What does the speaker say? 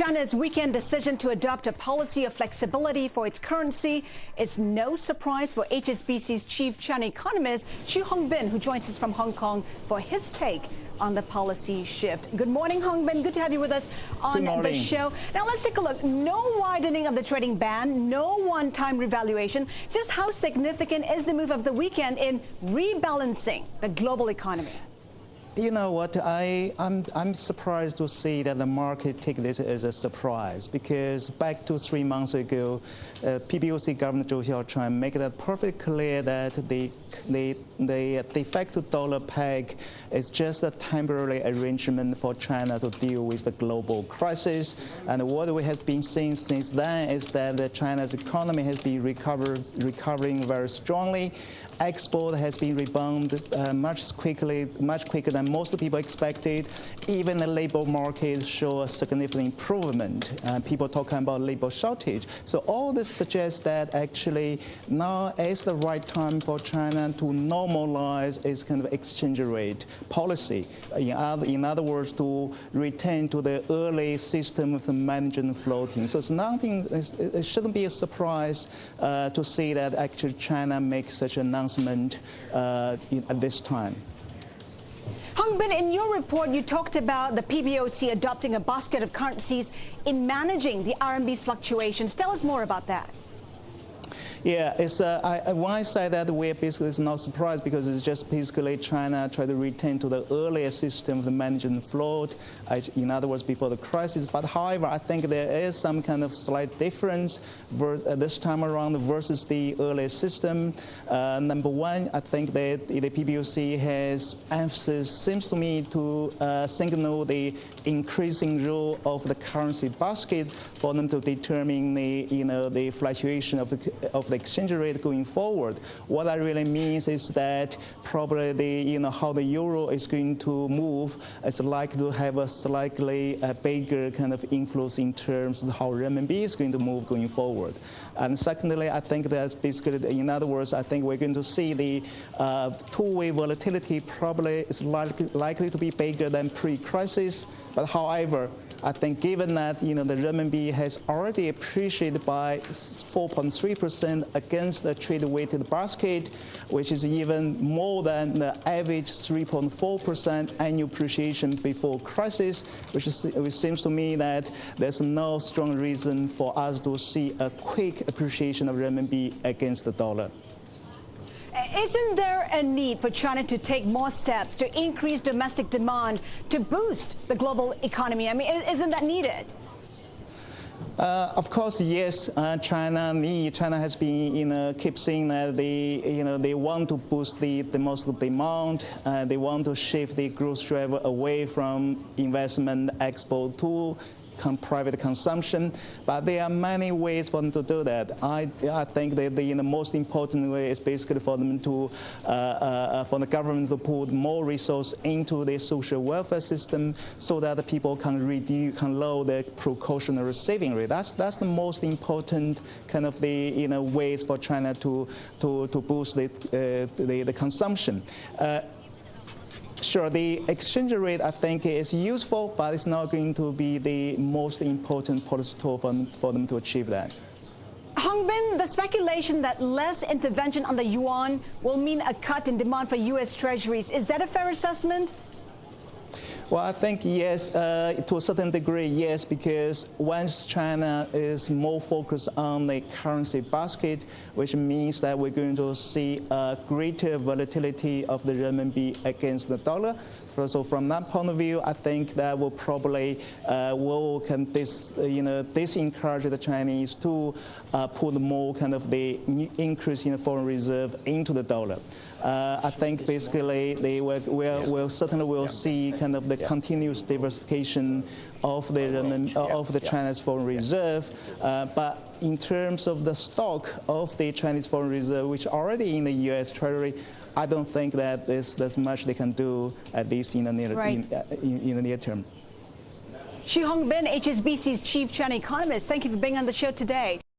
China's weekend decision to adopt a policy of flexibility for its currency, it's no surprise for HSBC's chief China economist, Hongbin, who joins us from Hong Kong for his take on the policy shift. Good morning, Hongbin. Good to have you with us on the show. Now, let's take a look. No widening of the trading ban, no one-time revaluation. Just how significant is the move of the weekend in rebalancing the global economy? You know what, I'm surprised to see that the market take this as a surprise, because back to 3 months ago, PBOC Governor Zhou Xiaochuan made it perfectly clear that the de facto dollar peg is just a temporary arrangement for China to deal with the global crisis. And what we have been seeing since then is that China's economy has been recovering very strongly. Export has been rebounded much quicker than most people expected. Even the labor market show a significant improvement. People talking about labor shortage. So all this suggests that actually now is the right time for China to normalize its kind of exchange rate policy. In other words, to return to the early system of the managing floating. So it's nothing. It shouldn't be a surprise to see that actually China makes such an announcement at this time. Hongbin, in your report, you talked about the PBOC adopting a basket of currencies in managing the RMB's fluctuations. Tell us more about that. Yeah, when I say that, we're basically it's not surprised, because it's just basically China try to return to the earlier system of the managing float, in other words, before the crisis. But however, I think there is some kind of slight difference this time around versus the earlier system. Number one, I think that the PBOC has emphasis, seems to me, to signal the increasing role of the currency basket for them to determine the fluctuation of the exchange rate going forward. What that really means is that probably how the euro is going to move, it's likely to have a slightly bigger kind of influence in terms of how renminbi is going to move going forward. And secondly, I think that's basically, in other words, I think we're going to see the two-way volatility probably is likely to be bigger than pre-crisis. But however, I think given that the renminbi has already appreciated by 4.3% against the trade-weighted basket, which is even more than the average 3.4% annual appreciation before crisis, which seems to me that there's no strong reason for us to see a quick appreciation of renminbi against the dollar. Isn't there a need for China to take more steps to increase domestic demand to boost the global economy? I mean, isn't that needed? Of course, yes. China has been keep saying that they want to boost the domestic demand. They want to shift the growth driver away from investment, export to private consumption, but there are many ways for them to do that. I think that the most important way is basically for them to, for the government to put more resources into the social welfare system, so that the people can lower their precautionary saving rate. That's the most important kind of the ways for China to boost the consumption. Sure, the exchange rate, I think, is useful, but it's not going to be the most important policy tool for them to achieve that. Hongbin, the speculation that less intervention on the yuan will mean a cut in demand for U.S. Treasuries, is that a fair assessment? Well, I think yes, to a certain degree, yes, because once China is more focused on the currency basket, which means that we're going to see a greater volatility of the renminbi against the dollar. So from that point of view, I think that will probably disencourage the Chinese to put more kind of the increase in the foreign reserve into the dollar. I think basically they will certainly see kind of the continuous diversification of the Chinese foreign reserve, but in terms of the stock of the Chinese foreign reserve, which are already in the U.S. Treasury, I don't think that there's much they can do, at least in the near term. Hongbin, HSBC's chief China economist, thank you for being on the show today.